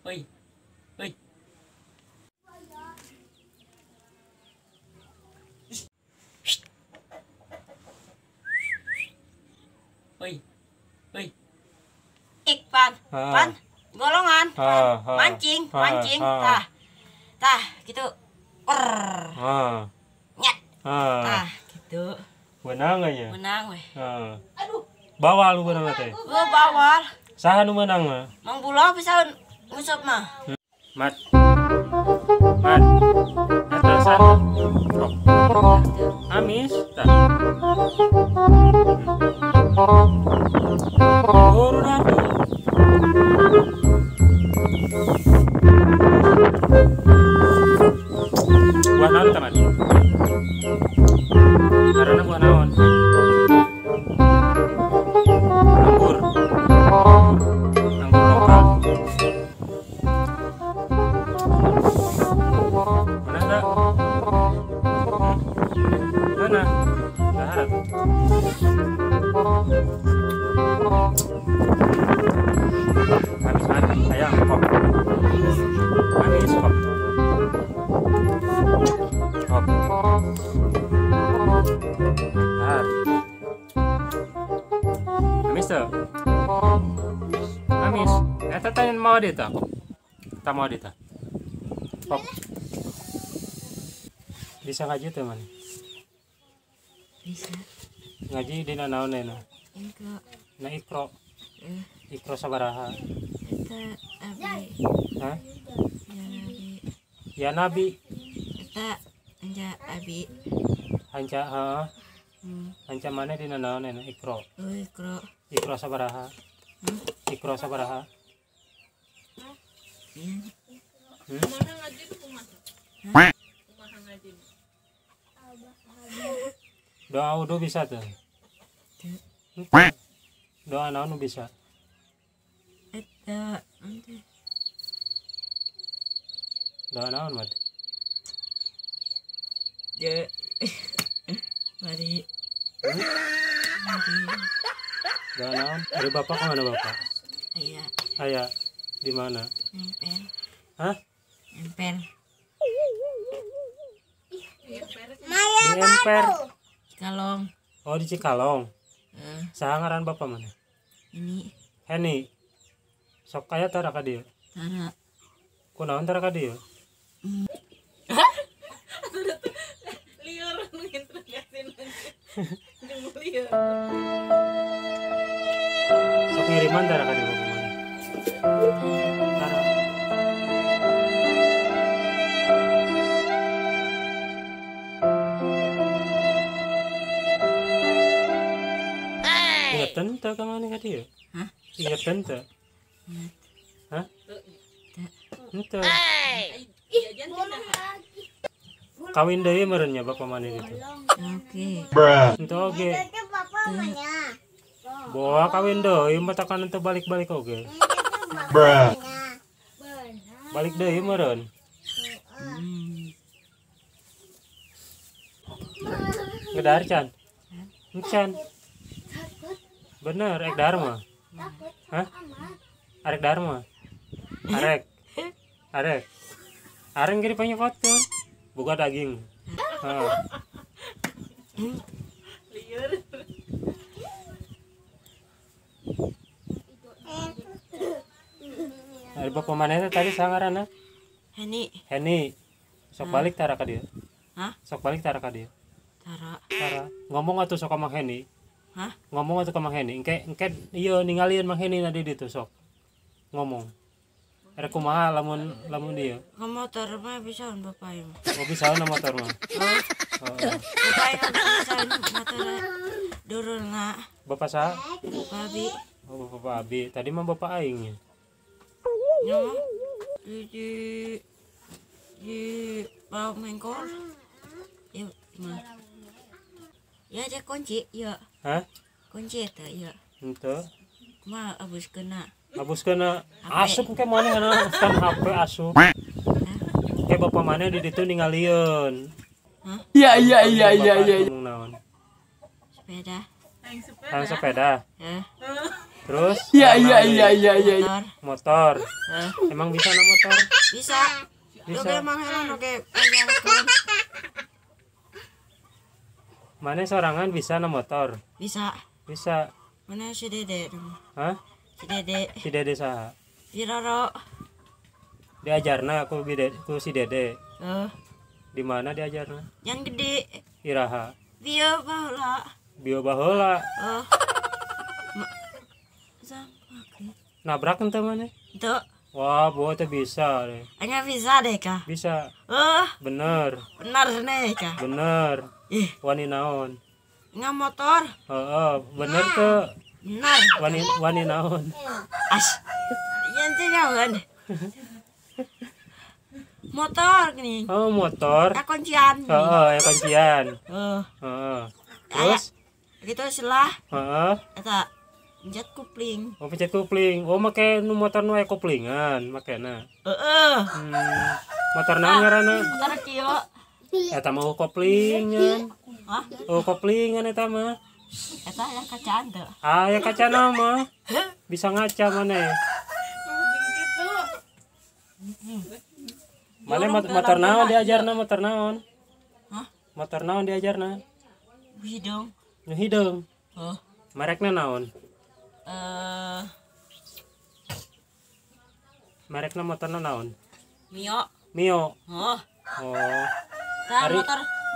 Oi. Oi. Oi. Oi. Ikpan, pan, golongan, mancing, tah, gitu, nyat, gitu. Menang aja. Menang weh. Aduh. Bawal lu menang teh. Gua bawal. Saha nu menang mah? Mang Bula bisa ngusap mah. Mat. Eta sana. Amis tah. Udah tuh. Buah naon teman? Karena buah naon? Anggur. Anggur lokal. Mana enggak? Mana? Enggak harap. Manis, ayam, kok. Manis, kok. Kok. Nah. Manis tuh. Manis. Eta tanya mau dia tak? Tak mau dia tak? Kok. Bisa ngaji tuh man? Bisa. Ngaji di naon na? Enggak. Na ikro. Ikro sabaraha. Eta abi. Hah? Ya nabi. Ya nabi. Eta anja abi. Hanca hanca mana di naon na ikro. Ikro. Ikro sabaraha. Ikro sabaraha. Kumaha ngaji tuh kumaha? Kumaha ngaji? Doa udah bisa tuh. Doa naon bisa. Eta ante. Doa naon mat? Ya. Mari. Doa naon? Ada bapak kemana bapak? Ayah. Ayah di mana? Emper. Hah? Emper. Di Emper. Cikalong. Oh di Cikalong. Saha ngaran bapak mana? Ini. Heni. Sok kaya tara ka dieu. Tara. Kunaon tara ka dieu? Liar menginterogasi nanti. Liar. Sok ngiriman tara ka dieu bapak mana? Tara. Ingetan teu ka mana ka dieu? Hah? Ingetan teu? Hah? Henteu. Kawin deui meureunnya bapak mana gitu. Oke. Henteu oge. Boa kawin deui mah takanan teu balik-balik oge. Balik deui meureun. Ngedar can. Can. Bener, ek Dharma. Hah? Arek Dharma. Arek. Arek. Areng gini punya foto. Buka daging. Liar. Ada bapak mana tadi sangarana? Heni. Heni. Sok balik tara ka dieu. Hah? Sok balik tara ka dieu. Tara. Tara. Ngomong atuh sok ka Mang Heni. Hah? Ngomong atuh ka Mang Heni. Engke ieu ningalieun Mang Heni na di ditu sok. Ngomong. Ada kumaha lamun dieu. Ke motor mah bisa bapak ya. Oh bisa na motor mah. Bapak yang bisa motor durulna. Bapak saha? Babi. Oh bapak Abi. Tadi mah bapak aing nya. Ya. Di bawah mengkor. Ya, mah. Ya ada kunci, ya. Hah? Kunci eta ya. Henteu. Mah abus kena. Abus kena asup ke mana kana kan HP asup. Ke bapak mana di ditu ningalieun. Hah? Iya. Naon? Sepeda. Yang sepeda. Hang sepeda. Hah? Terus Iya warna iya lain. iya iya iya. motor. Motor. Emang bisa na motor? Bisa. Bisa. Oke emang heran oke penjarakan. Mana sorangan bisa na motor? Bisa. Bisa. Mana si Dede? Hah? Si Dede. Si Dede saha? Si Roro. Diajarna ku si Dede. Di mana diajarna? Yang gede. Iraha. Dia baheula. Bio baheula. Sampai. Nabrak ente mana? Itu Wah, buat bisa deh. hanya bisa deh kah? Bisa. Bener. Benar nih kah? Bener. Ih, Wani naon? nggak motor. Bener tuh. Benar. Wani naon? As. Yang jangan. Motor nih. Oh, motor. Kuncian. Ya kuncian. Terus? Gitu selah. Eta jet kupling. Oh, pencet kupling. Oh, make nu motor nu aya kuplingan, makena. Motor naon ngaranna? Motor kieu. Eta mah koplingan. Hah? Oh, koplingan eta mah. Eta yang kacaan teu. Ya kaca mah. Bisa ngaca maneh. Gitu. Mana motor naon diajarna motor naon? Hah? Motor naon diajarna? Hidung. Nu hidung. Oh. Merekna naon? Merekna motorna naon? Mio. Mio. Oh. Oh. Tah Ari-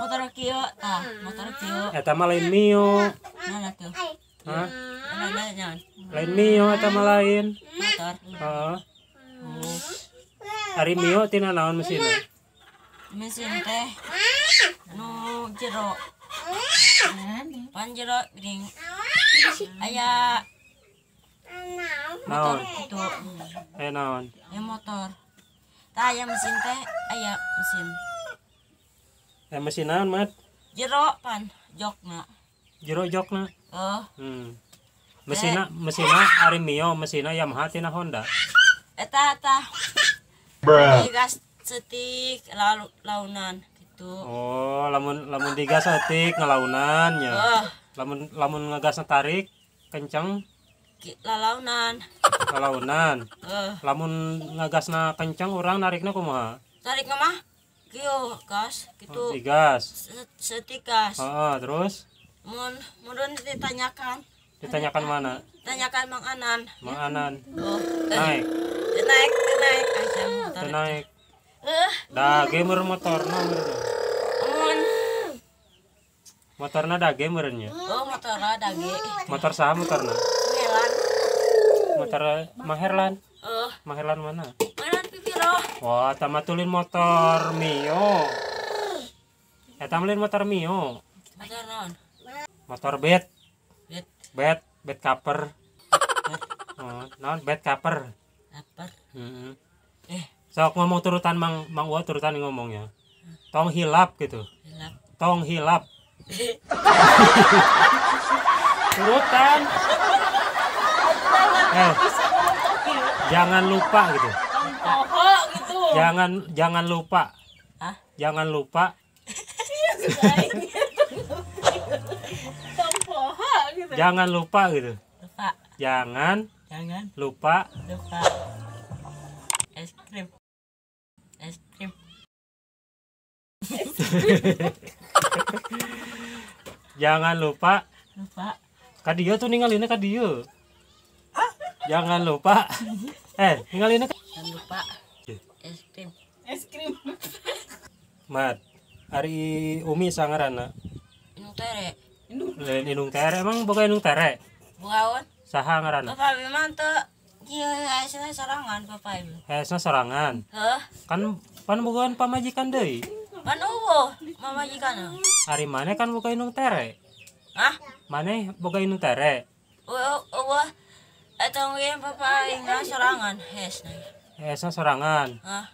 motor kieu. Tah, motor kieu. Eta mah lain Mio. Mana tuh? Hah? Mana nyaon? Lain Mio eta mah lain. Motor. Heeh. Oh. Ari Mio tina naon mesinna? Mesin teh. Nu jero. Pan jero gering. Aya motor Naon? itu. Naon? Ya motor. Tah aya mesin teh, aya mesin. Mesin naon, Mat? Jero pan jokna. Jero jokna. Mesinna ari Mio, mesinna Yamaha tina Honda. Eta gas setik lalu launan gitu. Oh, lamun digas etik ngelaunan nya. Lamun ngegas tarik kenceng Lalaunan. ngelaunan. Lamun ngegasna kenceng urang narikna kumaha? Tarik mah kieu gas gitu. Digas. Setik gas. Terus Mun ditanyakan. ditanyakan mana? Tanyakan Mang Anan. Mang Anan. Naik. Naik. Aja motor. Naik. Da gamer motorna meureun. Mun Motorna da gamer nya. motor dage. Motor saha motorna? Helan. Motor Maherlan. Maherlan mana? Mana pipiro? Wah, eta mah tulin motor Mio. Eta mah lain motor Mio. Motor naon? Motor bet. Bet. Bet cover. Naon bet cover. Lapar. Sok ngomong turutan Mang Uwa turutan ngomongnya. Tong hilap gitu. Hilap. Tong hilap. Turutan. Jangan lupa gitu. Poho gitu. Jangan lupa. Hah? Jangan lupa. Poho gitu. Jangan lupa gitu. Lupa. Jangan Jangan lupa. lupa. Es krim. Es krim. Jangan lupa. Lupa. Kadieu tuh ningalinnya kadieu. Jangan lupa. Ningalinnya Jangan lupa. Es krim. Es krim. Mat. Ari Umi sangarana. Inung tere. Lain inung tere emang boga inung tere. Bukaon. Saha ngaranna? Bapak memang tuh. Iya, saya sorangan Bapak Ibu. Hesna sorangan. Kan bogaan pamajikan deui. Panuwo, mamajikan. Ari maneh kan boga inung tere. Hah? Maneh boga inung tere. Wah, eta ngeun Bapak ingat sorangan hesna. Hesna sorangan. Hah?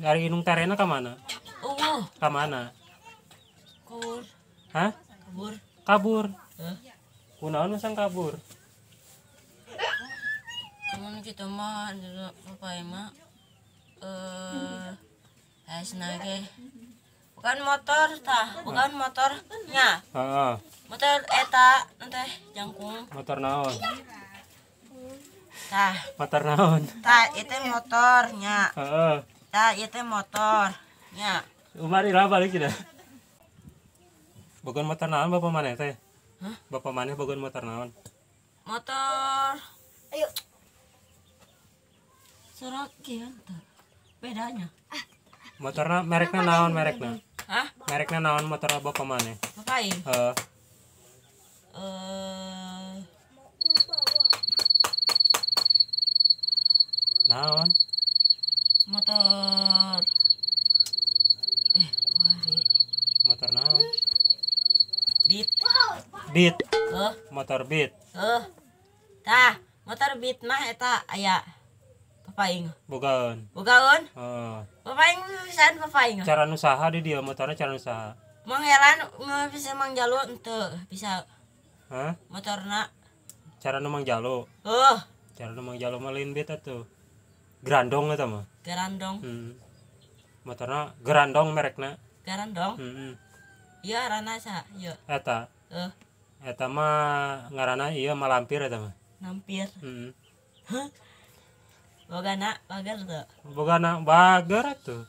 Ari inung terena ka mana? Ka mana? Kabur. Hah? Kabur. Kabur. Hah? Kunaon masang kabur? Cuman kita mah Bapak mah hesna ge. Bukan motor tah, bukan motornya. Heeh. Motor eta teh jangkung. Motor naon? Tah, Motor naon? itu motornya. Heeh. Tah, itu motornya. Umari lah balik kita. Bogon motor naon bapak maneh teh? Hah? Bapak maneh bogon motor naon? Motor. Ayo. Serakian tuh. Bedanya. Motorna merekna naon merekna? Hah? Merekna naon motor bapak maneh? Bapak ini? Heeh. Naon? Motor. Wari. Motor naon? Beat. Beat. Heh. Motor Beat. Tah, motor beat mah eta aya papaing. Bogan. Bukaon? Heeh. Papaing pisan papaing. Cara usaha di dia motornya cara usaha. Mangheran bisa mangjalu henteu bisa Hah? motorna. Cara nu mangjalo. Cara nu mangjalo mah lain Beat atuh. Grandong eta mah. Garandong. Motorna Grandong merekna. Garandong. Heeh. Ieu arana sa? Ieu. Eta. Eta mah ngaranna ieu malampir eta mah. Nampir. Heeh. Bogana bager teu. Bogana bager atuh.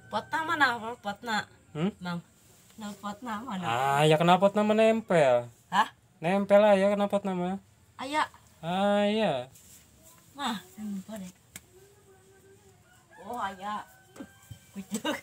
Potna mana potna? Bang. Potna mana? Ya kenapa nama nempel? Hah? Nempel aja kenapa nama? Aya. Iya. Mah, boleh. Oh, aya. Kucuk.